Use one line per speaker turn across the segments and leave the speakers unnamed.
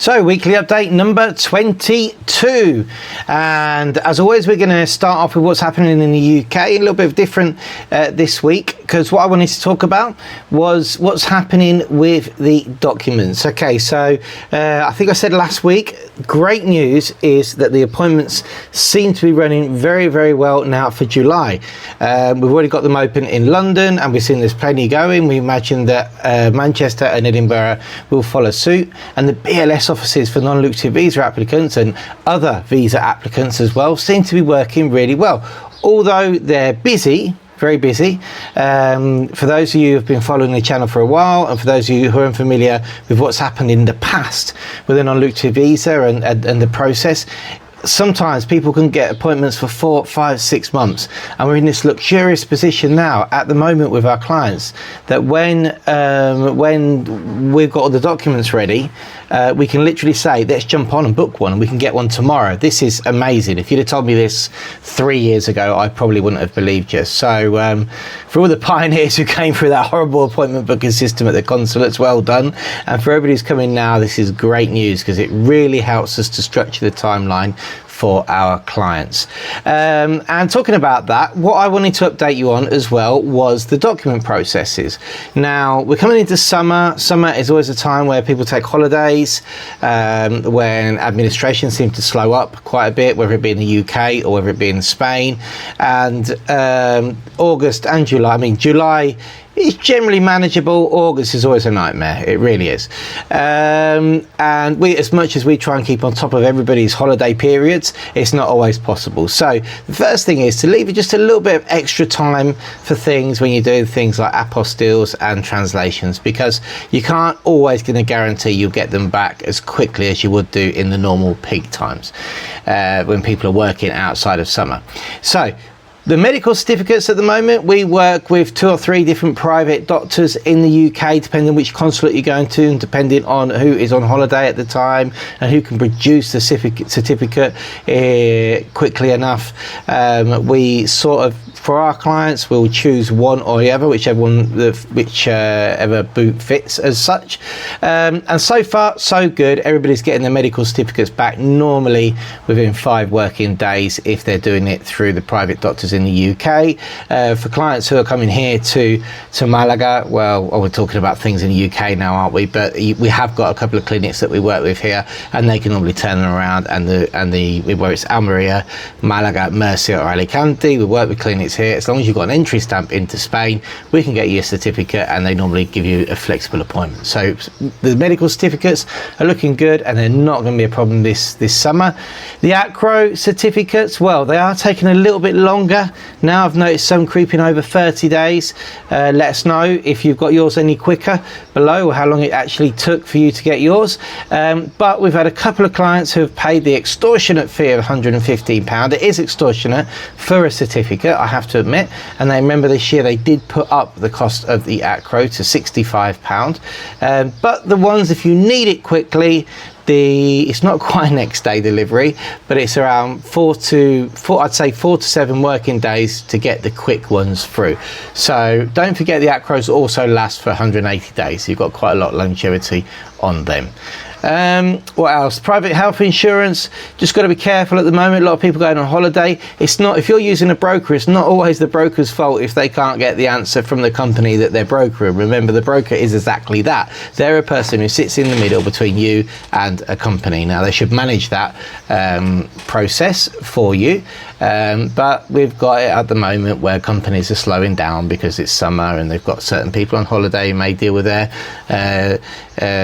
So, weekly update number 22, and as always we're going to start off with what's happening in the UK. A little bit different this week, because what I wanted to talk about was what's happening with the documents. Okay, so I think I said last week, great news is that the appointments seem to be running very, very well now for July. We've already got them open in London, and we've seen there's plenty going. We imagine that Manchester and Edinburgh will follow suit, and the BLS offices for non-lucrative visa applicants and other visa applicants as well seem to be working really well, although they're busy, very busy. For those of you who have been following the channel for a while, and for those of you who are unfamiliar with what's happened in the past with a non-lucrative visa and the process, sometimes people can get appointments for 4, 5, 6 months, and we're in this luxurious position now at the moment with our clients that when we've got all the documents ready, we can literally say, let's jump on and book one, and we can get one tomorrow. This is amazing. If you'd have told me this 3 years ago, I probably wouldn't have believed you. So for all the pioneers who came through that horrible appointment booking system at the consulates, well done. And for everybody who's coming now, this is great news, because it really helps us to structure the timeline for our clients. And talking about that, what I wanted to update you on as well was the document processes. Now, we're coming into summer. Summer is always a time where people take holidays, when administration seems to slow up quite a bit, whether it be in the UK or whether it be in Spain. And August and July, I mean, July is generally manageable. August is always a nightmare. It really is. And we, as much as we try and keep on top of everybody's holiday periods, it's not always possible. So the first thing is to leave just a little bit of extra time for things when you do things like apostilles and translations, because you can't always going to guarantee you'll get them back as quickly as you would do in the normal peak times when people are working outside of summer. So the medical certificates at the moment, we work with 2 or 3 different private doctors in the UK, depending on which consulate you're going to, and depending on who is on holiday at the time and who can produce the certificate quickly enough. We sort of, for our clients, we'll choose one or the other, whichever boot fits as such. And so far, so good. Everybody's getting their medical certificates back normally within 5 working days if they're doing it through the private doctors in the UK. For clients who are coming here to Malaga, well, we're talking about things in the UK now, aren't we? But we have got a couple of clinics that we work with here, and they can normally turn them around. And whether it's Almeria, Malaga, Murcia, or Alicante, we work with clinics here. As long as you've got an entry stamp into Spain, we can get you a certificate, and they normally give you a flexible appointment. So the medical certificates are looking good, and they're not going to be a problem this summer. The acro certificates, well, they are taking a little bit longer. Now I've noticed some creeping over 30 days. Let us know if you've got yours any quicker below, or how long it actually took for you to get yours. But we've had a couple of clients who have paid the extortionate fee of £115. It is extortionate for a certificate, I have to admit. And they remember this year they did put up the cost of the acro to £65. But the ones, if you need it quickly, it's not quite next day delivery, but it's around 4 to 7 working days to get the quick ones through. So don't forget, the acros also last for 180 days. You've got quite a lot of longevity on them. What else? Private health insurance, just got to be careful at the moment. A lot of people going on holiday. It's not, if you're using a broker, it's not always the broker's fault if they can't get the answer from the company that they're brokering. Remember, the broker is exactly that. They're a person who sits in the middle between you and a company. Now, they should manage that process for you, but we've got it at the moment where companies are slowing down because it's summer and they've got certain people on holiday who may deal with their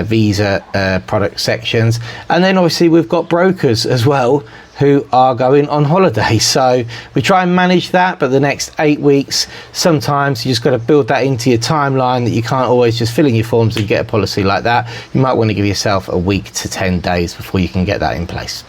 visa product sections. And then obviously we've got brokers as well who are going on holiday, so we try and manage that. But the next 8 weeks, sometimes you just got to build that into your timeline, that you can't always just fill in your forms and get a policy like that. You might want to give yourself a week to 10 days before you can get that in place.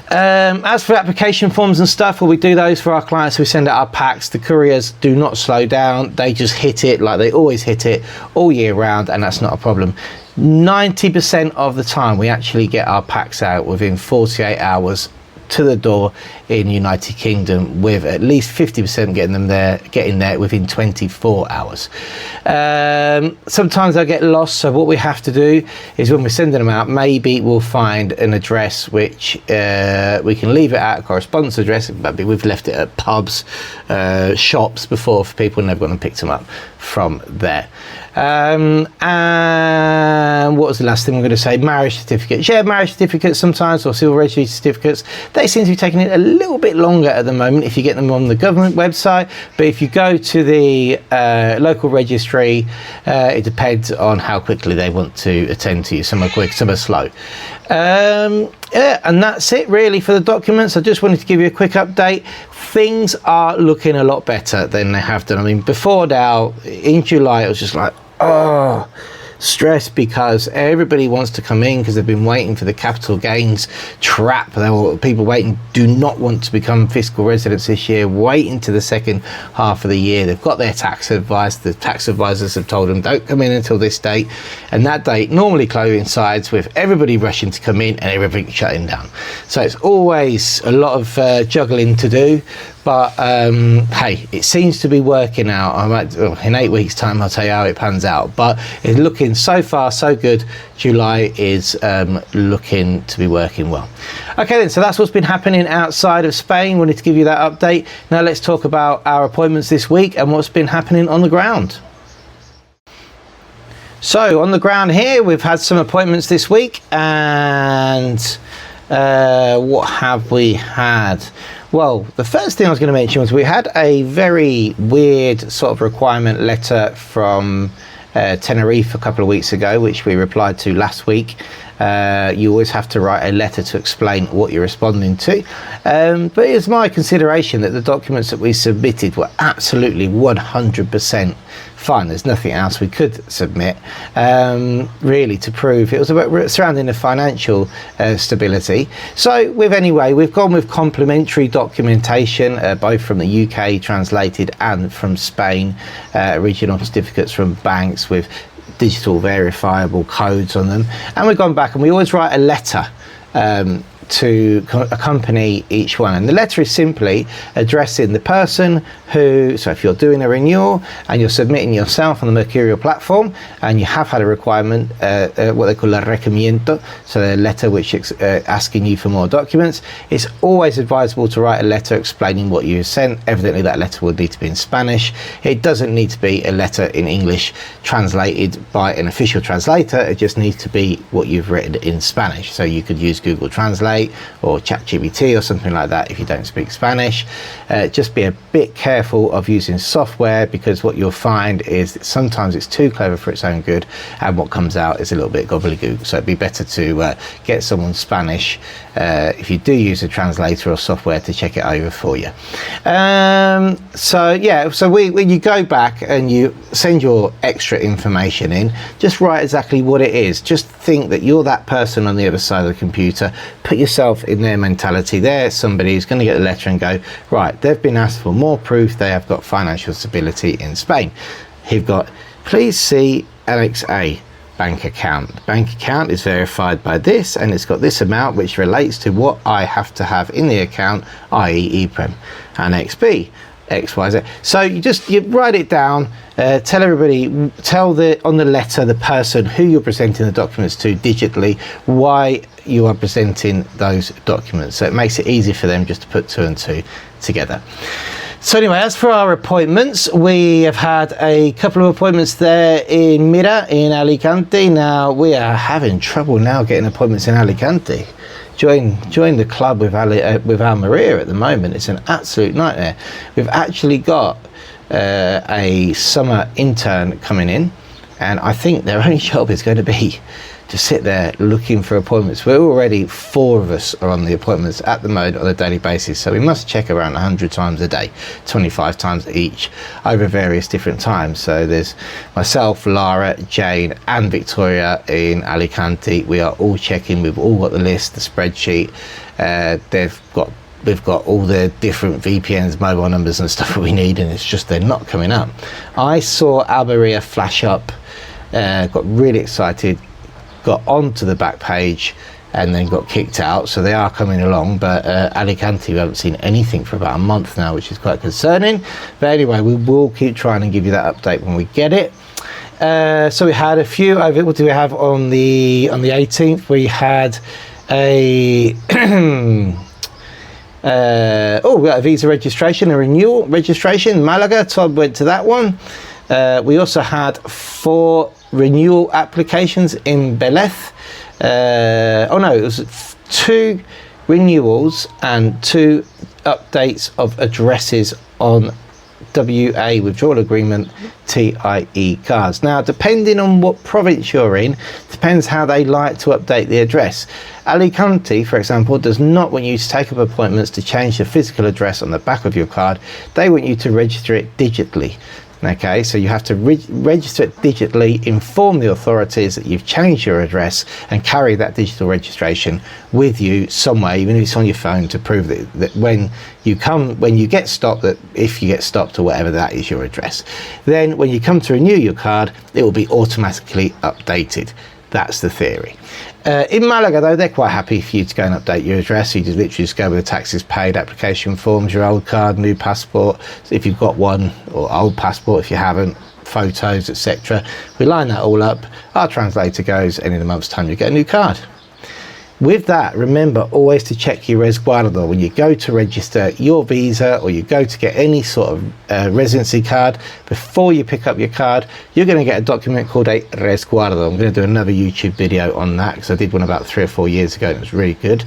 As for application forms and stuff, well, we do those for our clients who send out our packs. The couriers do not slow down. They just hit it like they always hit it all year round, and that's not a problem. 90% of the time we actually get our packs out within 48 hours to the door in United Kingdom, with at least 50% getting there within 24 hours. Sometimes they get lost, so what we have to do is when we're sending them out, maybe we'll find an address which we can leave it at, a correspondence address. Maybe we've left it at pubs, shops before for people, and they've gone and picked them up from there. And what was the last thing I'm going to say? Marriage certificates. Yeah, marriage certificates sometimes, or civil registry certificates, they seem to be taking it a little bit longer at the moment if you get them on the government website. But if you go to the local registry, it depends on how quickly they want to attend to you. Some are quick, some are slow. Yeah, and that's it really for the documents. I just wanted to give you a quick update. Things are looking a lot better than they have done. I mean, before now, in July, it was just like, oh, stress, because everybody wants to come in because they've been waiting for the capital gains trap. People waiting do not want to become fiscal residents this year, waiting to the second half of the year. They've got their tax advice. The tax advisors have told them don't come in until this date, and that date normally coincides with everybody rushing to come in and everything shutting down. So it's always a lot of juggling to do. But hey, it seems to be working out. In 8 weeks' time, I'll tell you how it pans out. But it's looking so far so good. July is looking to be working well. Okay then, so that's what's been happening outside of Spain. Wanted to give you that update. Now let's talk about our appointments this week and what's been happening on the ground. So on the ground here, we've had some appointments this week, and what have we had? Well, the first thing I was going to mention was we had a very weird sort of requirement letter from Tenerife a couple of weeks ago, which we replied to last week. You always have to write a letter to explain what you're responding to. But it's my consideration that the documents that we submitted were absolutely 100% fine. There's nothing else we could submit really to prove it was about surrounding the financial stability. So we've gone with complementary documentation, both from the UK translated and from Spain, original certificates from banks with digital verifiable codes on them, and we've gone back and we always write a letter to accompany each one, and the letter is simply addressing the person who, so if you're doing a renewal and you're submitting yourself on the Mercurial platform and you have had a requirement, what they call a requerimiento, so a letter which is asking you for more documents, it's always advisable to write a letter explaining what you sent. Evidently that letter would need to be in Spanish. It doesn't need to be a letter in English translated by an official translator. It just needs to be what you've written in Spanish. So you could use Google Translate or ChatGPT or something like that if you don't speak Spanish. Just be a bit careful of using software, because what you'll find is that sometimes it's too clever for its own good, and what comes out is a little bit gobbledygook. So it'd be better to get someone Spanish, if you do use a translator or software, to check it over for you. So yeah, so when you go back and you send your extra information in, just write exactly what it is. Just think that you're that person on the other side of the computer. Put yourself in their mentality. They're somebody who's going to get the letter and go, right, they've been asked for more proof they have got financial stability in Spain. You've got, please see Annex A, bank account. The bank account is verified by this, and it's got this amount which relates to what I have to have in the account, i.e. EPREM. Annex B, XYZ. So you write it down, tell everybody, on the letter the person who you're presenting the documents to digitally why you are presenting those documents. So it makes it easy for them just to put two and two together. So anyway, as for our appointments, we have had a couple of appointments there in Mira, in Alicante. Now we are having trouble now getting appointments in Alicante. Join the club with Almeria at the moment. It's an absolute nightmare. We've actually got a summer intern coming in, and I think their only job is going to be to sit there looking for appointments. We're already 4 of us are on the appointments at the moment on a daily basis, so we must check around 100 times a day, 25 times each over various different times. So there's myself, Lara, Jane and Victoria in Alicante. We are all checking. We've all got the list, the spreadsheet. We've got all the different VPNs, mobile numbers and stuff that we need, and it's just they're not coming up. I saw Almeria flash up, got really excited, got onto the back page, and then got kicked out, so they are coming along. But Alicante, we haven't seen anything for about a month now, which is quite concerning. But anyway, we will keep trying and give you that update when we get it. So we had a few over. What do we have on the 18th? We had a we got a visa registration, a renewal registration, Malaga. Todd went to that one. We also had 4 renewal applications in Beleth. It was 2 renewals and 2 updates of addresses on WA withdrawal agreement TIE cards. Now, depending on what province you're in, depends how they like to update the address. Alicante, for example, does not want you to take up appointments to change the physical address on the back of your card. They want you to register it digitally. Okay, so you have to register it digitally, inform the authorities that you've changed your address, and carry that digital registration with you somewhere, even if it's on your phone, to prove that when you get stopped, that if you get stopped or whatever, that is your address. Then when you come to renew your card, it will be automatically updated. That's the theory. In Malaga, though, they're quite happy for you to go and update your address. You just literally just go with the taxes paid, application forms, your old card, new passport, so if you've got one, or old passport if you haven't, photos, etc. We line that all up. Our translator goes, and in a month's time you get a new card. With that, remember always to check your resguardo when you go to register your visa, or you go to get any sort of residency card. Before you pick up your card, you're going to get a document called a resguardo. I'm going to do another YouTube video on that, because I did one about 3 or 4 years ago and it was really good.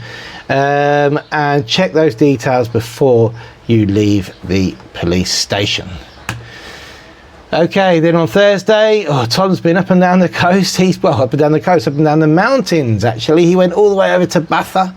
And check those details before you leave the police station. Okay, then on Thursday, Tom's been up and down the coast. Up and down the coast, up and down the mountains, actually. He went all the way over to Baza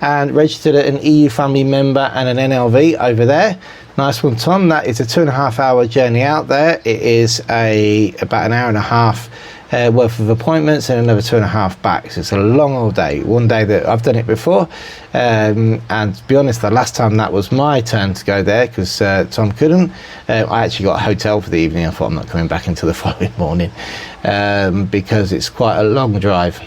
and registered an EU family member and an NLV over there. Nice one, Tom. That is a 2.5-hour journey out there. It is about an hour and a half worth of appointments and another 2.5 back. So it's a long old day. One day that I've done it before, and to be honest, the last time that was my turn to go there, because Tom couldn't. I actually got a hotel for the evening. I thought I'm not coming back until the following morning, because it's quite a long drive.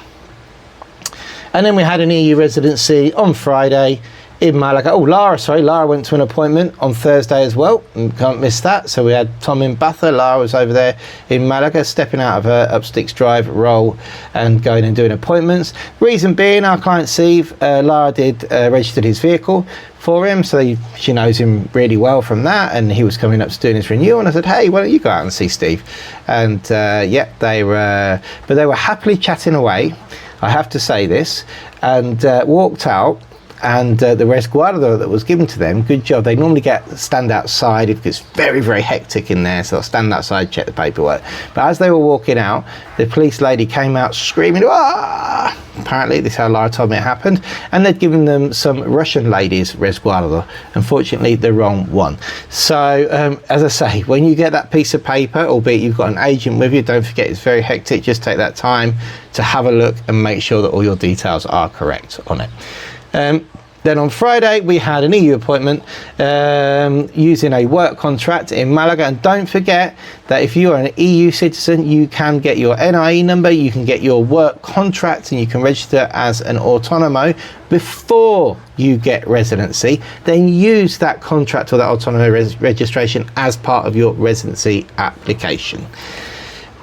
And then we had an EU residency on Friday in Malaga. Lara went to an appointment on Thursday as well, and can't miss that. So we had Tom in Baza, Lara was over there in Malaga, stepping out of her Upsticks drive role and going and doing appointments. Reason being, our client Steve, Lara did registered his vehicle for him, so she knows him really well from that, and he was coming up to doing his renewal, and I said, hey, why don't you go out and see Steve? And they were happily chatting away, I have to say this, and walked out. And the resguardo that was given to them, good job. They normally stand outside if it's very, very hectic in there, so they'll stand outside, check the paperwork. But as they were walking out, the police lady came out screaming, "Ah!" Apparently, this is how Lara told me it happened. And they'd given them some Russian ladies resguardo. Unfortunately, the wrong one. So, as I say, when you get that piece of paper, albeit you've got an agent with you, don't forget it's very hectic. Just take that time to have a look and make sure that all your details are correct on it. Then on Friday we had an EU appointment using a work contract in Malaga, and don't forget that if you are an EU citizen, you can get your NIE number, you can get your work contract, and you can register as an autonomo before you get residency. Then use that contract or that autonomo registration as part of your residency application.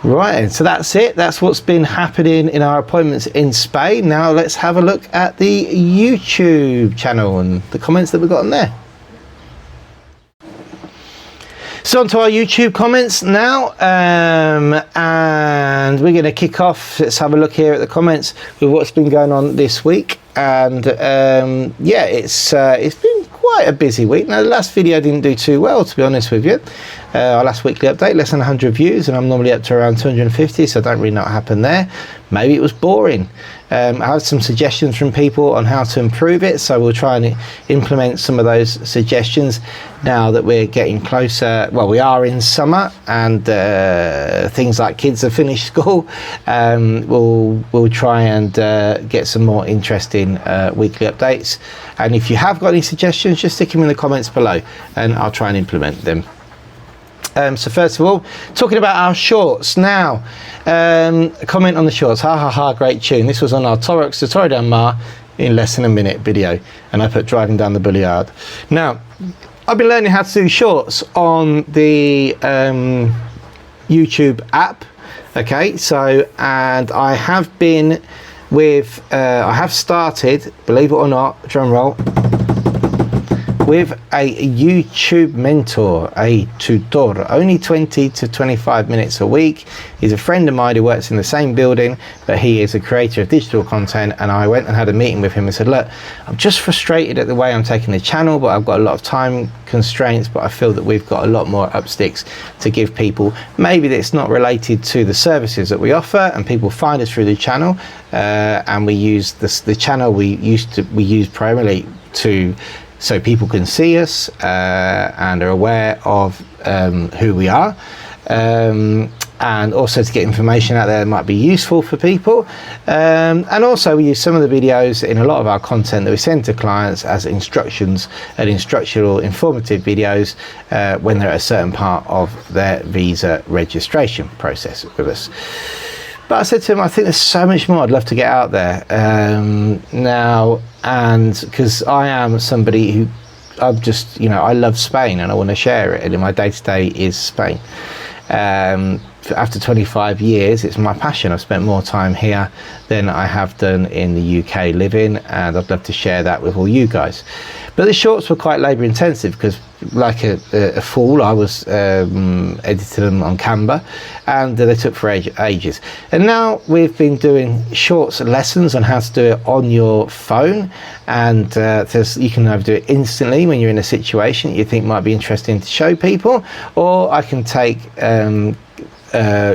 Right, and so that's it. That's what's been happening in our appointments in Spain. Now let's have a look at the YouTube channel and the comments that we've got on there. So on to our YouTube comments now, and we're going to kick off. Let's have a look here at the comments with what's been going on this week. And it's been quite a busy week. Now the last video didn't do too well, to be honest with you. Our last weekly update, less than 100 views, and I'm normally up to around 250, so I don't really know what happened there. Maybe it was boring. I have some suggestions from people on how to improve it, so we'll try and implement some of those suggestions now that we're getting closer. Well, we are in summer, and things like kids have finished school. We'll try and get some more interesting weekly updates. And if you have got any suggestions, just stick them in the comments below, and I'll try and implement them. So first of all, talking about our shorts now. Comment on the shorts. Ha ha ha, great tune. This was on our Torrox to Torre Del Mar in less than a minute video, and I put driving down the boulevard. Now, I've been learning how to do shorts on the YouTube app. Okay, so, and I have been with, I have started, believe it or not, drum roll, with a YouTube mentor, a tutor, only 20 to 25 minutes a week. He's a friend of mine who works in the same building, but he is a creator of digital content, and I went and had a meeting with him and said, look, I'm just frustrated at the way I'm taking the channel, but I've got a lot of time constraints, but I feel that we've got a lot more Upsticks to give people, maybe that's not related to the services that we offer, and people find us through the channel, and we use the channel we use primarily to so people can see us and are aware of who we are, and also to get information out there that might be useful for people, and also we use some of the videos in a lot of our content that we send to clients as instructions and instructional informative videos when they're at a certain part of their visa registration process with us. But I said to him, I think there's so much more I'd love to get out there now, and because I am somebody who, I'm just, you know, I love Spain and I want to share it, and my day-to-day is Spain. After 25 years, it's my passion. I've spent more time here than I have done in the UK living, and I'd love to share that with all you guys. But the shorts were quite labour intensive because, like a fool, I was editing them on Canva, and they took for ages. And now we've been doing shorts lessons on how to do it on your phone, and you can either do it instantly when you're in a situation you think might be interesting to show people, or I can take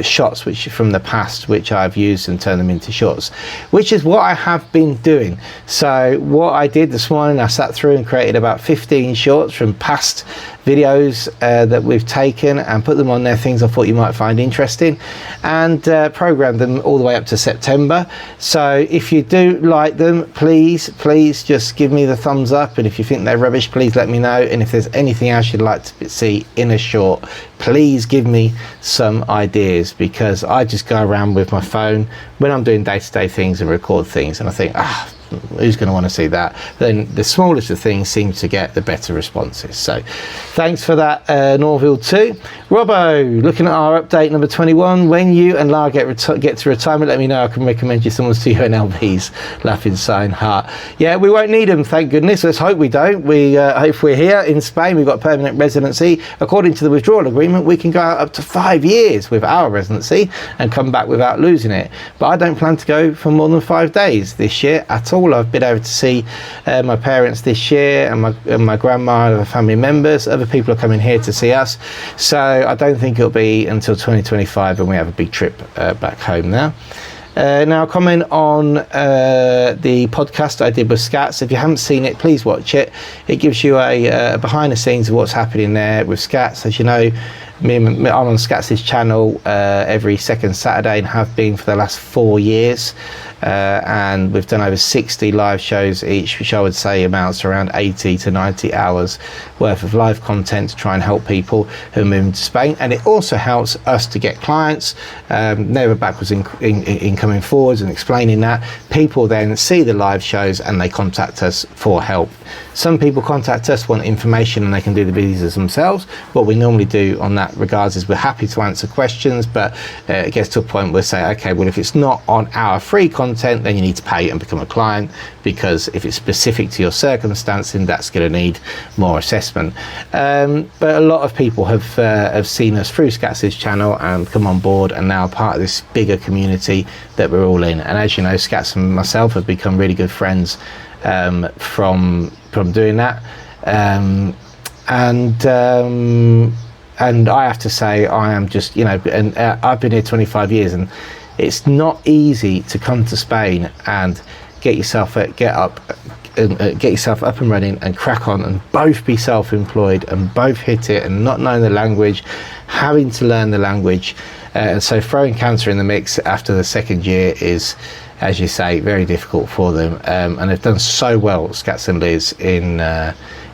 shots which from the past which I've used and turn them into shorts, which is what I have been doing. So what I did this morning, I sat through and created about 15 shorts from past videos that we've taken and put them on there, things I thought you might find interesting, and programmed them all the way up to September. So if you do like them, please just give me the thumbs up, and if you think they're rubbish, please let me know. And if there's anything else you'd like to see in a short, please give me some ideas, because I just go around with my phone when I'm doing day-to-day things and record things, and I think, who's going to want to see that? Then the smallest of things seem to get the better responses. So thanks for that, Norville 2. Robbo, looking at our update number 21, when you and Lara get to retirement, let me know. I can recommend you someone's UNLVs. Laughing sign heart. Yeah, we won't need them, thank goodness. Let's hope we don't. We if we're here in Spain, we've got permanent residency. According to the withdrawal agreement, we can go out up to 5 years with our residency and come back without losing it. But I don't plan to go for more than 5 days this year at all. I've been over to see my parents this year, and my grandma and other family members. Other people are coming here to see us, so I don't think it'll be until 2025 when we have a big trip back home now. Now, comment on the podcast I did with Scats. If you haven't seen it, please watch it. It gives you a behind the scenes of what's happening there with Scats. As you know, I'm on Scats' channel every second Saturday and have been for the last 4 years. And we've done over 60 live shows each, which I would say amounts to around 80 to 90 hours worth of live content to try and help people who are moving to Spain. And it also helps us to get clients, never backwards in coming forwards and explaining that. People then see the live shows and they contact us for help. Some people contact us, want information, and they can do the visas themselves. What we normally do on that regards is we're happy to answer questions, but it gets to a point where we say, okay, well, if it's not on our free content, then you need to pay and become a client, because if it's specific to your circumstance, then that's going to need more assessment. But a lot of people have seen us through Scats' channel and come on board, and now part of this bigger community that we're all in. And as you know, Scats and myself have become really good friends from doing that, and I have to say, I am just, you know, and I've been here 25 years, and it's not easy to come to Spain and get yourself up and running and crack on and both be self-employed and both hit it, and not knowing the language, having to learn the language, and so throwing cancer in the mix after the second year is as you say, very difficult for them, and they've done so well, Scats and Liz,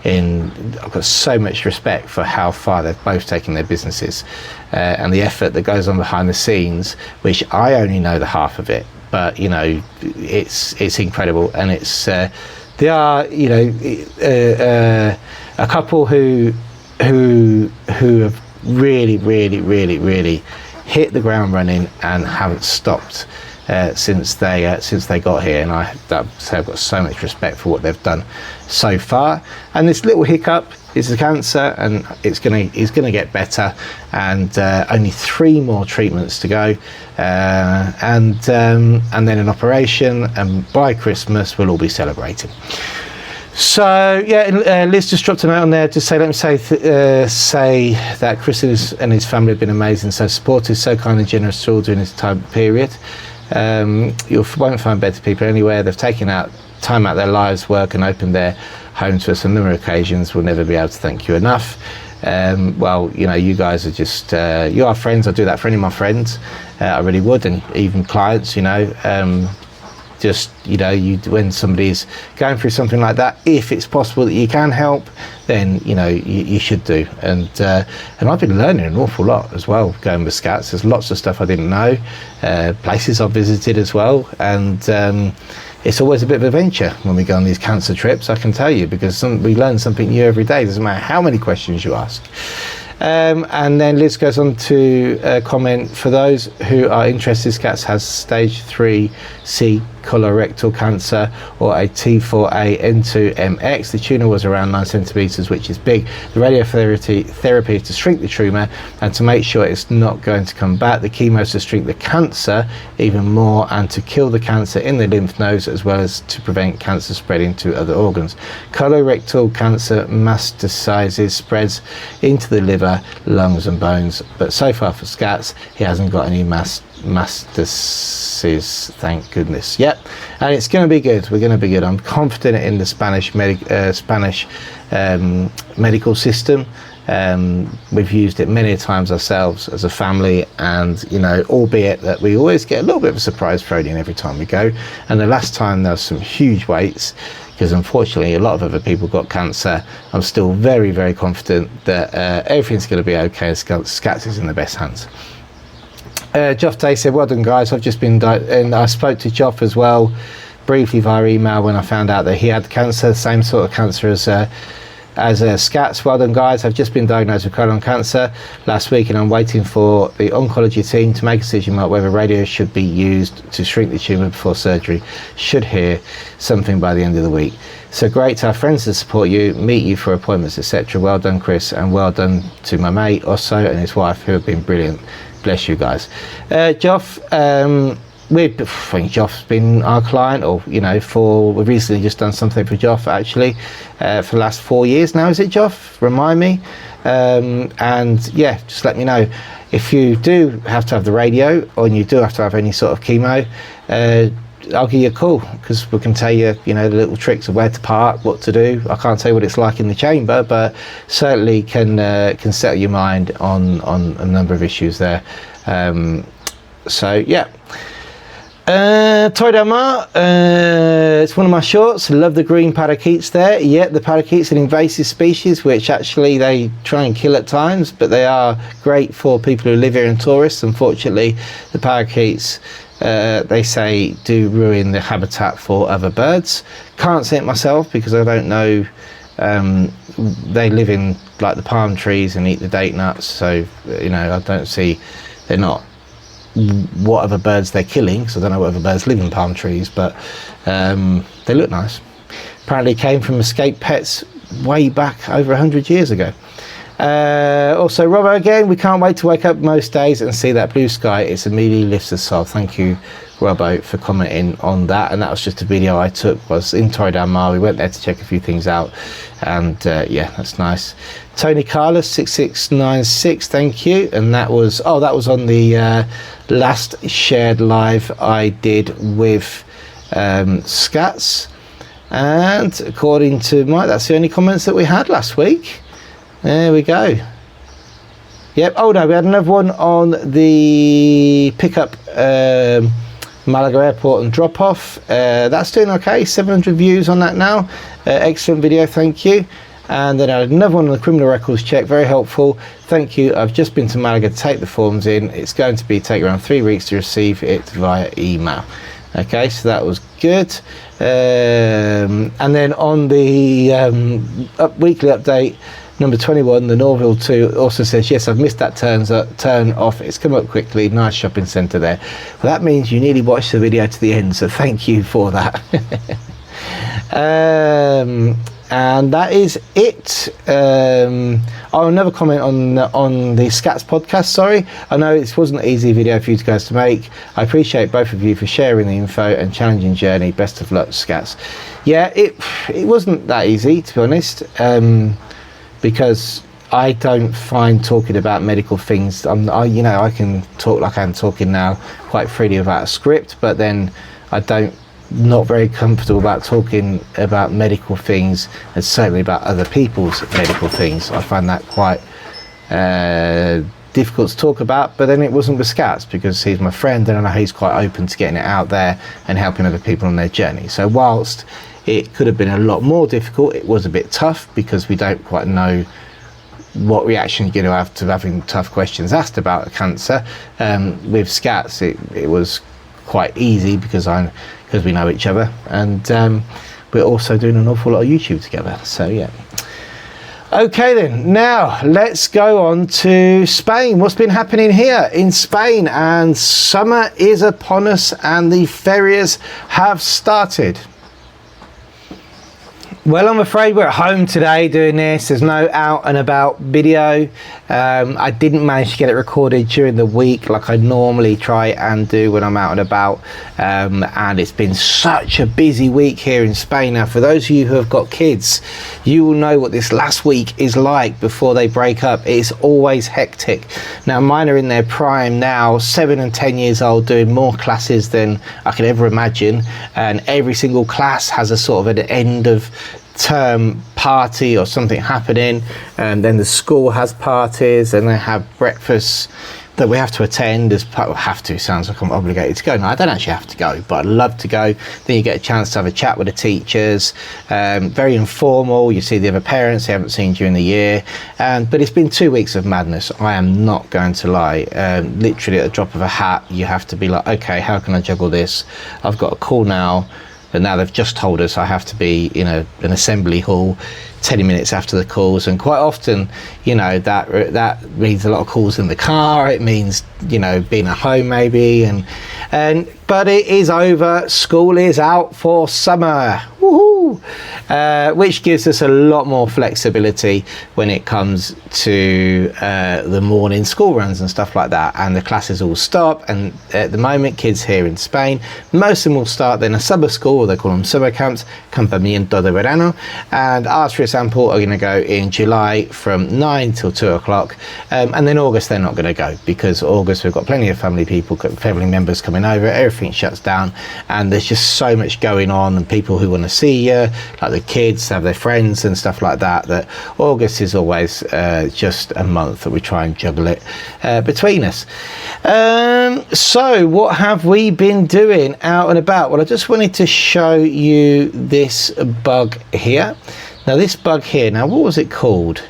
I've got so much respect for how far they've both taken their businesses, and the effort that goes on behind the scenes, which I only know the half of it, but you know, it's incredible. And it's they are, you know, a couple who have really hit the ground running and haven't stopped since they got here, and I've got so much respect for what they've done so far. And this little hiccup is the cancer, and it's gonna get better, and only 3 more treatments to go, and then an operation, and by Christmas we'll all be celebrating. So yeah, Liz just dropped a note on there to say, let me say that Chris and his family have been amazing, so supportive, so kind and generous to all during this time period. You won't find better people anywhere. They've taken out time out of their lives, work, and opened their home to us on numerous occasions. We'll never be able to thank you enough. Well, you know, you guys are just you are friends. I do that for any of my friends. I really would, and even clients, you know. Just, you know, when somebody's going through something like that, if it's possible that you can help, then you know you should do. And I've been learning an awful lot as well going with Scats. There's lots of stuff I didn't know, places I've visited as well, and it's always a bit of a venture when we go on these cancer trips, I can tell you, because we learn something new every day. Doesn't matter how many questions you ask. And then Liz goes on to comment, for those who are interested, Scats has stage 3C colorectal cancer, or a T4A N2MX. The tumour was around 9 centimetres, which is big. The radiotherapy is to shrink the tumour and to make sure it's not going to come back. The chemo is to shrink the cancer even more and to kill the cancer in the lymph nodes, as well as to prevent cancer spreading to other organs. Colorectal cancer metastasizes, spreads into the liver, lungs and bones, but so far for Scats, he hasn't got any metastases, thank goodness. Yep, and it's going to be good. We're going to be good. I'm confident in the Spanish medical system. We've used it many times ourselves as a family, and you know, albeit that we always get a little bit of a surprise thrown in every time we go. And the last time there was some huge waits, because unfortunately a lot of other people got cancer. I'm still very confident that everything's going to be okay. Scats is in the best hands. Joff Day said, well done guys, I've just been and I spoke to Joff as well briefly via email when I found out that he had cancer, same sort of cancer as Scats. Well done guys, I've just been diagnosed with colon cancer last week, and I'm waiting for the oncology team to make a decision about whether radio should be used to shrink the tumour before surgery. Should hear something by the end of the week. So great to have friends to support you, meet you for appointments, etc. Well done Chris, and well done to my mate Osso and his wife, who have been brilliant. Bless you guys. Joff, I think Joff's been our client, or you know, we've recently just done something for Joff actually for the last 4 years now. Is it, Joff? Remind me. And yeah, just let me know if you do have to have the radio, or you do have to have any sort of chemo. I'll give you a call, because we can tell you, you know, the little tricks of where to park, what to do. I can't tell you what it's like in the chamber, but certainly can settle your mind on a number of issues there. So yeah. Toy Del Mar, it's one of my shorts. Love the green parakeets there. Yeah, the parakeets are an invasive species, which actually they try and kill at times, but they are great for people who live here and tourists. Unfortunately, the parakeets, they say, do ruin the habitat for other birds. Can't see it myself because I don't know. They live in like the palm trees and eat the date nuts, so you know, I don't see, they're not what other birds they're killing, because I don't know what other birds live in palm trees, but they look nice. Apparently came from escaped pets way back over 100 years ago. Also, Robbo again, we can't wait to wake up most days and see that blue sky. It immediately lifts the soul. Thank you, Robbo, for commenting on that. And that was just a video I took, was in Torre del Mar. We went there to check a few things out, and yeah, that's nice. Tony Carlos 6696, thank you. And that was on the last shared live I did with Scats, and according to Mike, that's the only comments that we had last week. There we go. Yep. Oh no, we had another one on the pickup Malaga Airport and drop off. That's doing okay, 700 views on that now. Excellent video, thank you. And then I had another one on the criminal records check, very helpful. Thank you, I've just been to Malaga to take the forms in. It's going to take around 3 weeks to receive it via email. Okay, so that was good. And then on the weekly update, number 21, the Norville 2 also says, yes, I've missed that turn off. It's come up quickly, nice shopping centre there. Well, that means you nearly watched the video to the end, so thank you for that. And that is it. Another comment on the Scats podcast, sorry. I know it wasn't an easy video for you guys to make. I appreciate both of you for sharing the info and challenging journey. Best of luck, Scats. Yeah, it wasn't that easy, to be honest, because I don't find talking about medical things. I can talk like I'm talking now quite freely without a script, but then not very comfortable about talking about medical things, and certainly about other people's medical things. I find that quite difficult to talk about, but then it wasn't with Scats because he's my friend and I know he's quite open to getting it out there and helping other people on their journey. So whilst it could have been a lot more difficult, it was a bit tough because we don't quite know what reaction you're going to have to having tough questions asked about cancer. With Scats it was quite easy because we know each other, and we're also doing an awful lot of YouTube together, so yeah. Okay then, now let's go on to Spain. What's been happening here in Spain? And summer is upon us and the ferias have started. Well, I'm afraid we're at home today doing this. There's no out and about video. I didn't manage to get it recorded during the week like I normally try and do when I'm out and about. And it's been such a busy week here in Spain. Now, for those of you who have got kids, you will know what this last week is like before they break up. It's always hectic. Now, mine are in their prime now, 7 and 10 years old, doing more classes than I could ever imagine. And every single class has a sort of an end of term party or something happening, and then the school has parties and they have breakfasts that we have to attend as part of sounds like I'm obligated to go. No, I don't actually have to go, but I'd love to go. Then you get a chance to have a chat with the teachers, very informal. You see the other parents they haven't seen during the year, but it's been 2 weeks of madness. I am not going to lie. Literally at the drop of a hat you have to be like, okay, how can I juggle this? I've got a call now, but now they've just told us I have to be in an assembly hall 10 minutes after the calls, and quite often, that means a lot of calls in the car. It means, being at home maybe, but it is over. School is out for summer. Woohoo! Which gives us a lot more flexibility when it comes to the morning school runs and stuff like that, and the classes all stop. And at the moment, kids here in Spain, most of them will start in a summer school, or they call them summer camps, campamento de verano, and ours, for example, are going to go in July from 9 till 2 o'clock, and then August they're not going to go, because August we've got plenty of family members coming over, everything shuts down, and there's just so much going on, and people who want to see you, like the kids have their friends and stuff like that August is always just a month that we try and juggle it between us. So what have we been doing out and about? Well, I just wanted to show you this bug here. Now this bug here, what was it called?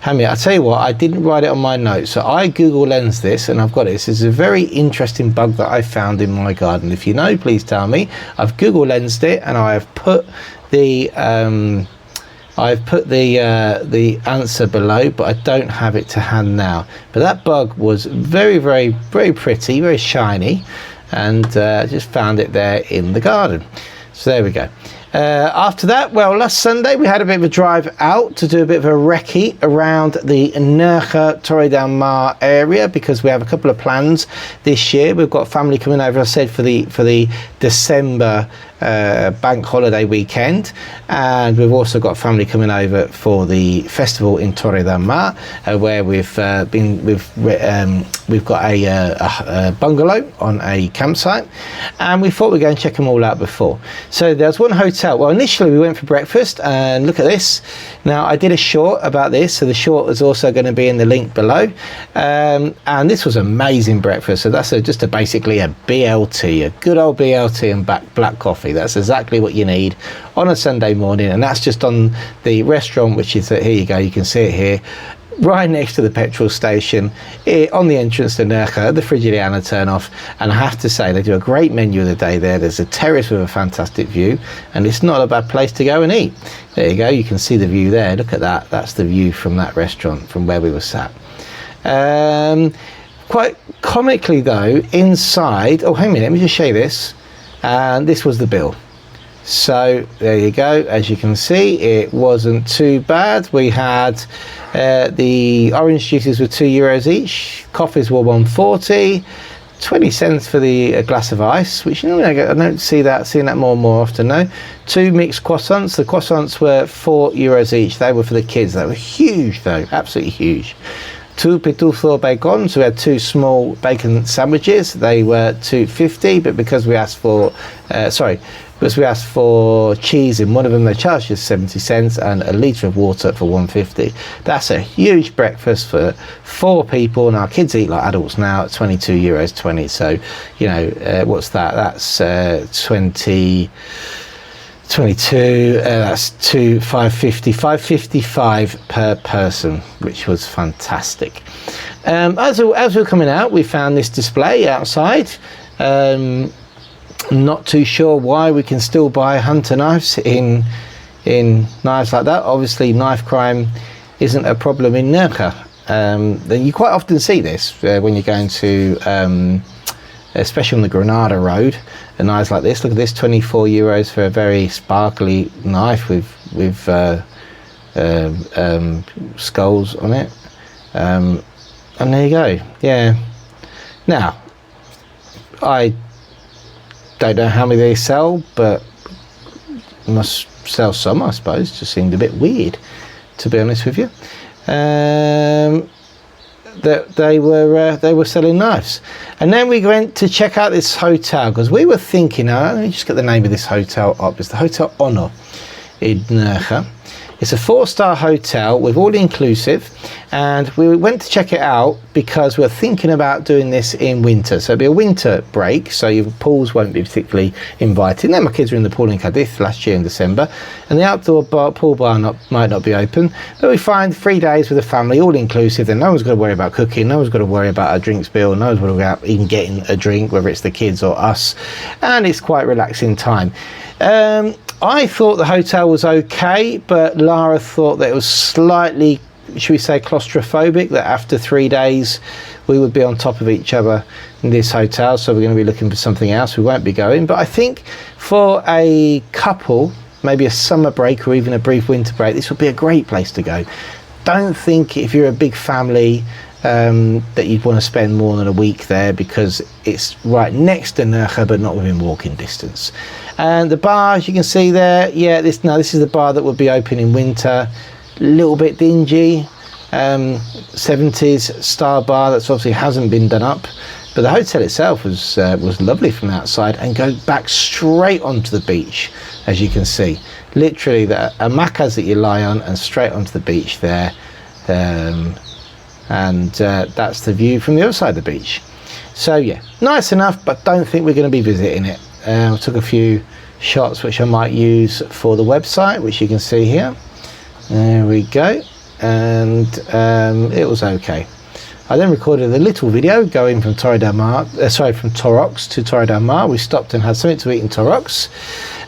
I'll tell you what, I didn't write it on my notes, so I Google Lens this, and I've got it. This is a very interesting bug that I found in my garden. If you know, please tell me. I've Google Lensed it, and I have put the answer below, but I don't have it to hand now. But that bug was very, very, very pretty, very shiny, and I just found it there in the garden. So there we go. After that, well, last Sunday we had a bit of a drive out to do a bit of a recce around the Nerja, Torre del Mar area, because we have a couple of plans this year. We've got family coming over, I said, for the December bank holiday weekend, and we've also got family coming over for the festival in Torre del Mar, where we've got a bungalow on a campsite, and we thought we'd go and check them all out before. So there's one hotel. Well, initially we went for breakfast, and look at this. Now, I did a short about this, so the short is also going to be in the link below, and this was amazing breakfast. So that's just basically a BLT, a good old BLT and black coffee. That's exactly what you need on a Sunday morning, and that's just on the restaurant, which is here you go, you can see it here, right next to the petrol station, on the entrance to Nerja, the Frigidiana turn off. And I have to say, they do a great menu of the day there. There's a terrace with a fantastic view, and it's not a bad place to go and eat. There you go, you can see the view there. Look at that, that's the view from that restaurant, from where we were sat. Quite comically though, inside, oh hang on a minute, let me just show you this. And this was the bill. So there you go, as you can see, it wasn't too bad. We had the orange juices were €2 each, coffees were $1.40, 20 cents for the glass of ice, which I don't seeing that more and more often now. 2 mixed croissants. The croissants were €4 each. They were for the kids. They were huge though, absolutely huge. 2 pitufo bacon, so we had 2 small bacon sandwiches. They were $2.50, but because we asked for cheese in one of them, they charged us 70 cents, and a litre of water for $1.50. That's a huge breakfast for 4 people, and our kids eat like adults now at €22.20. So, you know, what's that? That's 22, that's $5.55 per person, which was fantastic. As we were coming out, we found this display outside. Not too sure why we can still buy hunter knives in knives like that. Obviously, knife crime isn't a problem in Nerja. Then you quite often see this when you're going to, especially on the Granada Road, knives like this. Look at this, €24 for a very sparkly knife with skulls on it. And there you go. Yeah. Now, I don't know how many they sell, but must sell some, I suppose. Just seemed a bit weird, to be honest with you. That they were selling knives. And then we went to check out this hotel, because we were thinking, let me just get the name of this hotel up. It's the Hotel Honor in Nerja. It's a 4-star hotel with all inclusive, and we went to check it out because we're thinking about doing this in winter. So it'll be a winter break, so your pools won't be particularly inviting. Then my kids were in the pool in Cadiz last year in December, and the outdoor pool bar might not be open. But we find 3 days with a family, all inclusive. Then no one's got to worry about cooking, no one's got to worry about a drinks bill, no one's got to worry about even getting a drink, whether it's the kids or us, and it's quite relaxing time. I thought the hotel was okay, but Lara thought that it was slightly, should we say, claustrophobic, that after 3 days we would be on top of each other in this hotel, so we're going to be looking for something else. We won't be going, but I think for a couple, maybe a summer break or even a brief winter break, this would be a great place to go. Don't think if you're a big family that you'd want to spend more than a week there, because it's right next to Nerja but not within walking distance. And the bar, as you can see there, yeah, this is the bar that would be open in winter. A little bit dingy, 70s style bar that's obviously hasn't been done up, but the hotel itself was lovely from outside, and go back straight onto the beach, as you can see. Literally the hamacas that you lie on, and straight onto the beach there. And that's the view from the other side of the beach. So yeah, nice enough, but don't think we're going to be visiting it. I took a few shots which I might use for the website, which you can see here. There we go, and it was okay. I then recorded a little video going from from Torox to Torre del Mar. We stopped and had something to eat in Torox,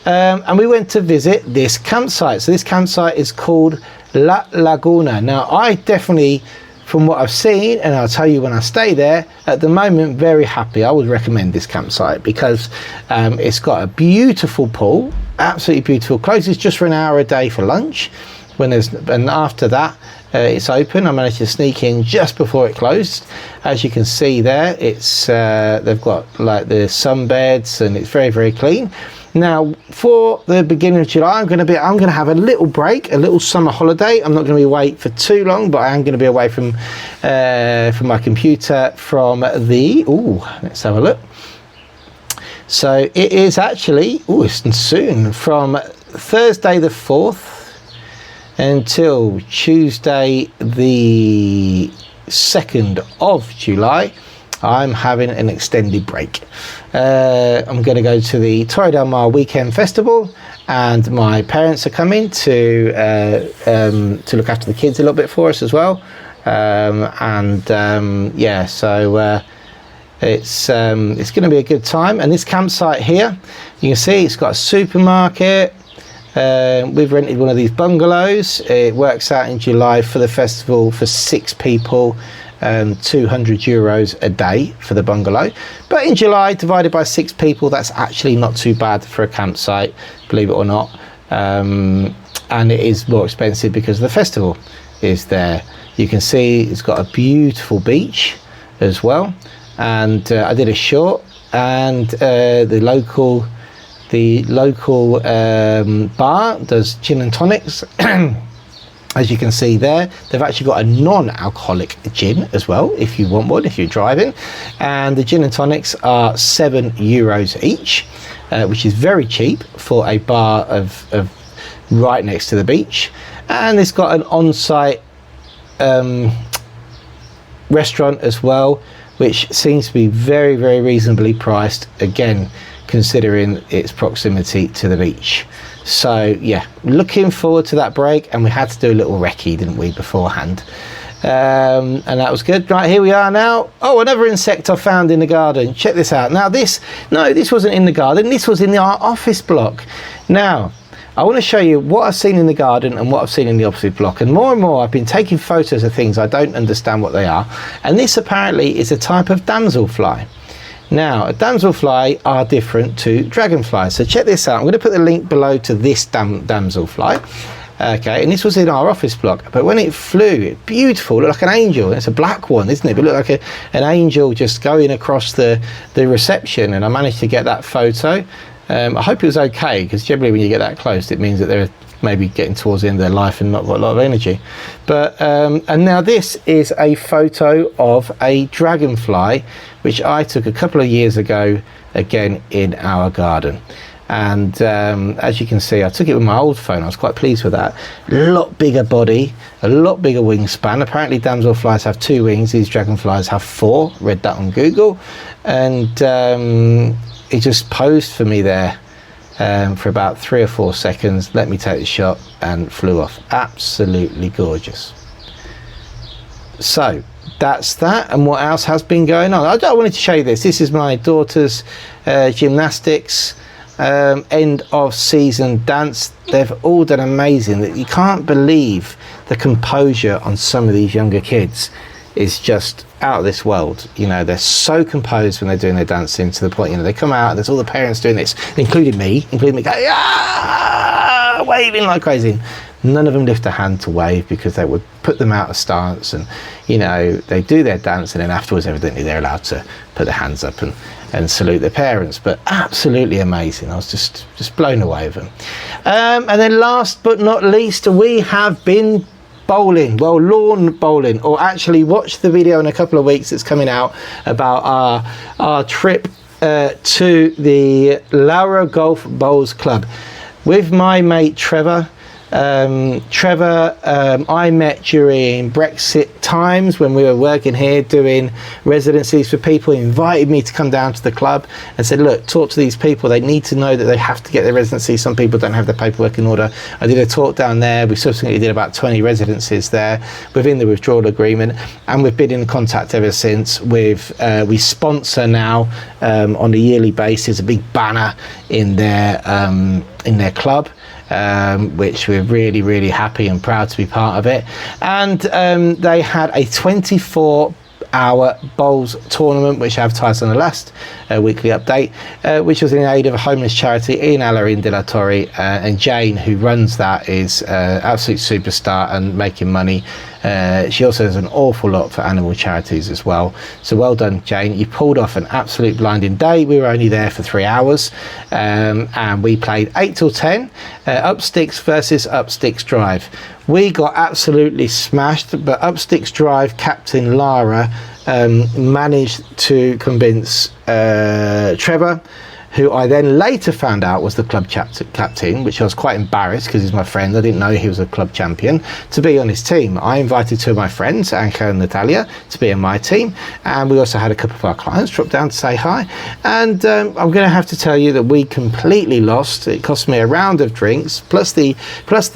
and we went to visit this campsite. So this campsite is called La Laguna. Now, I definitely, from what I've seen, and I'll tell you when I stay there, at the moment, very happy. I would recommend this campsite because it's got a beautiful pool, absolutely beautiful. Closes just for an hour a day for lunch, and after that it's open. I managed to sneak in just before it closed. As you can see there, it's they've got like the sunbeds, and it's very, very clean. Now, for the beginning of July, I'm going to have a little break, a little summer holiday. I'm not going to be away for too long, but I am going to be away from my computer from the. Let's have a look. So it is actually it's soon, from Thursday the 4th until Tuesday the 2nd of July. I'm having an extended break. I'm going to go to the Torre del Mar Weekend Festival, and my parents are coming to look after the kids a little bit for us as well. It's going to be a good time. And this campsite here, you can see it's got a supermarket. We've rented one of these bungalows. It works out in July for the festival for 6 people. €200 a day for the bungalow, but in July, divided by 6 people, that's actually not too bad for a campsite, believe it or not. And it is more expensive because the festival is there. You can see it's got a beautiful beach as well, and I did a short, and the local bar does gin and tonics. As you can see there, they've actually got a non-alcoholic gin as well, if you want one, if you're driving. And the gin and tonics are €7 each, which is very cheap for a bar of right next to the beach. And it's got an on-site restaurant as well, which seems to be very, very reasonably priced, again, considering its proximity to the beach. So yeah, looking forward to that break. And we had to do a little recce, didn't we, beforehand, and that was good. Right, here we are now. Another insect I found in the garden. Check this out. Now this wasn't in the garden, this was in our office block. Now I want to show you what I've seen in the garden and what I've seen in the office block, and more I've been taking photos of things I don't understand what they are, and this apparently is a type of damselfly. Now, a damselfly are different to dragonflies. So check this out. I'm going to put the link below to this damselfly. Okay, and this was in our office block. But when it flew, beautiful, looked like an angel. It's a black one, isn't it? But it looked like an angel just going across the reception. And I managed to get that photo. I hope it was okay, because generally when you get that close, it means that they're maybe getting towards the end of their life and not got a lot of energy. But and now this is a photo of a dragonfly, which I took a couple of years ago, again in our garden. And as you can see, I took it with my old phone. I was quite pleased with that. A lot bigger body, a lot bigger wingspan. Apparently damselflies have 2 wings, these dragonflies have 4. Read that on Google. And it just posed for me there for about 3 or 4 seconds, let me take the shot, and flew off. Absolutely gorgeous. So that's that. And what else has been going on? I wanted to show you this. This is my daughter's gymnastics end of season dance. They've all done amazing. You can't believe the composure on some of these younger kids is just out of this world. You know, they're so composed when they're doing their dancing, to the point, you know, they come out and there's all the parents doing this, including me going, waving like crazy. None of them lift a hand to wave, because they would put them out of stance, and you know, they do their dance, and then afterwards evidently they're allowed to put their hands up and salute their parents. But absolutely amazing. I was just blown away with them. And then last but not least, we have been bowling. Well, lawn bowling, or actually watch the video in a couple of weeks that's coming out about our trip to the Laura Golf Bowls Club with my mate Trevor. I met during Brexit times when we were working here doing residencies for people. He invited me to come down to the club and said, look, talk to these people. They need to know that they have to get their residency. Some people don't have their paperwork in order. I did a talk down there. We subsequently did about 20 residencies there within the withdrawal agreement, and we've been in contact ever since. We sponsor now on a yearly basis a big banner in their club. Which we're really, really happy and proud to be part of it. And they had a 24-hour bowls tournament, which I advertised on the last weekly update, which was in aid of a homeless charity in Alarin de la Torre. And Jane, who runs that, is absolute superstar and making money She also does an awful lot for animal charities as well. So well done, Jane. You pulled off an absolute blinding day. We were only there for 3 hours, and we played 8 till 10, Upsticks versus Upsticks Drive. We got absolutely smashed, but Upsticks Drive captain Lara managed to convince Trevor, who I then later found out was the club captain, which I was quite embarrassed because he's my friend. I didn't know he was a club champion, to be on his team. I invited 2 of my friends, Anka and Natalia, to be on my team, and we also had a couple of our clients drop down to say hi. And I'm going to have to tell you that we completely lost. It cost me a round of drinks plus the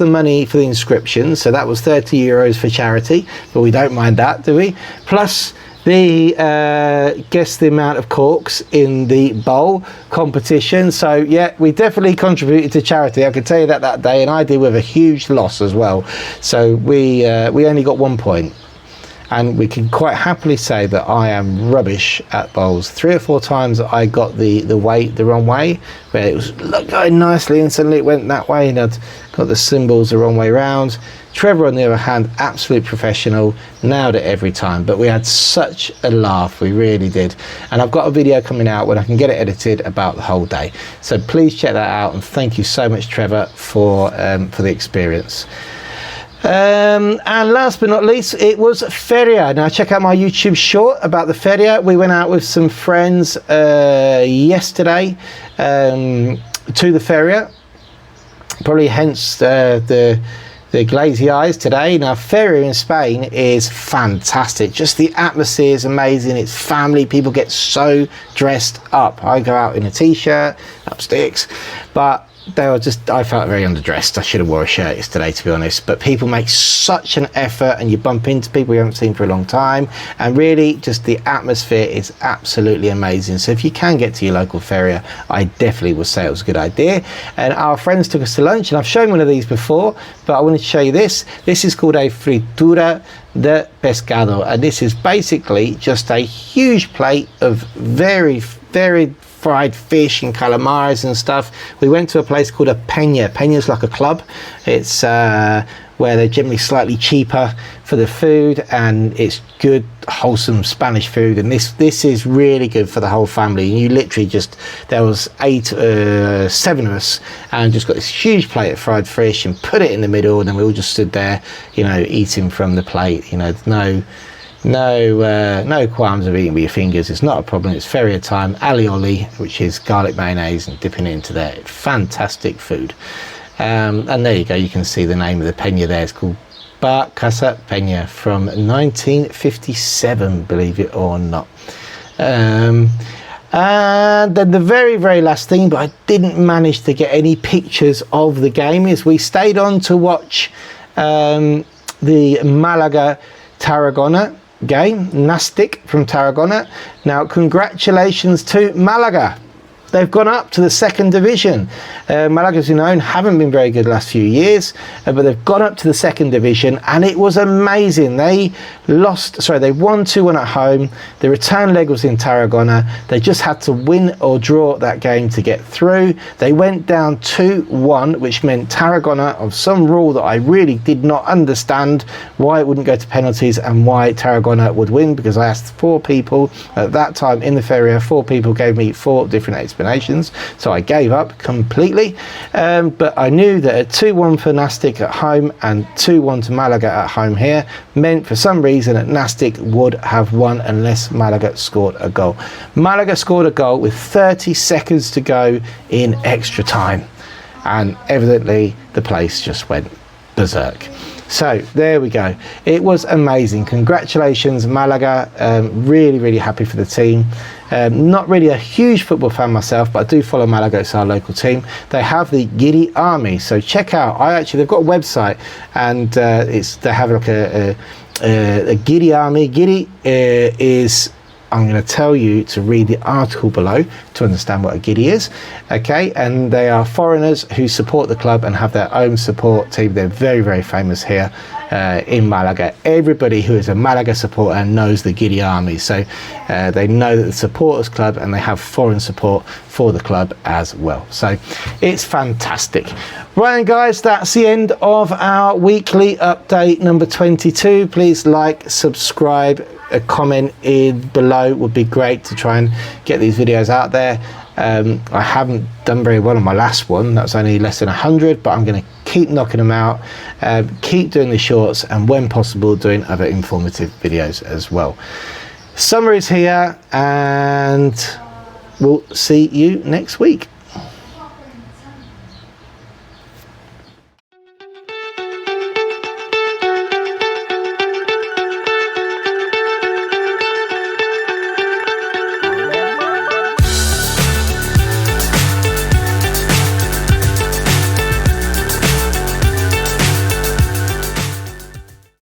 money for the inscription, so that was €30 for charity, but we don't mind that, do we? Plus guess the amount of corks in the bowl competition. So yeah, we definitely contributed to charity, I can tell you that day, and I did with a huge loss as well. So we only got 1 point, and we can quite happily say that I am rubbish at bowls. 3 or 4 times I got the weight the wrong way, where it was going nicely and suddenly it went that way, and I'd got the symbols the wrong way round. Trevor, on the other hand, absolute professional, nailed it every time. But we had such a laugh, we really did. And I've got a video coming out when I can get it edited about the whole day. So please check that out, and thank you so much, Trevor, for the experience. And last but not least, it was Feria. Now check out my YouTube short about the Feria. We went out with some friends yesterday to the Feria, probably hence the glazy eyes today. Now Feria in Spain is fantastic. Just the atmosphere is amazing. It's family. People get so dressed up. I go out in a t-shirt, Upsticks, but I felt very underdressed. I should have wore a shirt yesterday, to be honest. But people make such an effort, and you bump into people you haven't seen for a long time, and really just the atmosphere is absolutely amazing. So if you can get to your local feria, I definitely would say it was a good idea. And our friends took us to lunch, and I've shown one of these before, but I wanted to show you this. This is called a fritura de pescado, and this is basically just a huge plate of very fried fish and calamares and stuff. We went to a place called a peña. Peña's like a club. It's where they're generally slightly cheaper for the food, and it's good, wholesome Spanish food. And this is really good for the whole family. And you literally there was 7 of us, and just got this huge plate of fried fish and put it in the middle, and then we all just stood there, eating from the plate. No qualms of eating with your fingers. It's not a problem. It's feria time. Alioli, which is garlic mayonnaise, and dipping it into there. Fantastic food. And there you go. You can see the name of the peña there. It's called Bar Casa Peña from 1957, believe it or not. And then the very last thing, but I didn't manage to get any pictures of the game, is we stayed on to watch the Malaga Tarragona game. Nastic from Tarragona. Now congratulations to Malaga. They've gone up to the 2nd division. Malaga, as you know, haven't been very good the last few years, but they've gone up to the 2nd division, and it was amazing. They won 2-1 at home. The return leg was in Tarragona. They just had to win or draw that game to get through. They went down 2-1, which meant Tarragona, of some rule that I really did not understand, why it wouldn't go to penalties and why Tarragona would win, because I asked 4 people at that time in the feria. 4 people gave me 4 different explanations, so I gave up completely. But I knew that a 2-1 for Nastic at home and 2-1 to Malaga at home here meant for some reason that Nastic would have won unless Malaga scored a goal. Malaga scored a goal with 30 seconds to go in extra time, and evidently the place just went berserk. So there we go. It was amazing. Congratulations, Malaga. Really happy for the team. Not really a huge football fan myself, but I do follow Malaga. It's our local team. They have the Giddy Army, so check out. They've got a website, and they have like a Giddy Army. Giddy is, I'm going to tell you to read the article below to understand what a giddy is. Okay, and they are foreigners who support the club and have their own support team. They're very famous here. in Malaga. Everybody who is a Malaga supporter knows the Giddy Army, so they know that the supporters club, and they have foreign support for the club as well. So it's fantastic. Right then, guys, that's the end of our weekly update number 22. Please like, subscribe, a comment in below would be great to try and get these videos out there. I haven't done very well on my last one. That's only less than 100, but I'm going to keep knocking them out, keep doing the shorts, and when possible doing other informative videos as well. Summer is here, and we'll see you next week.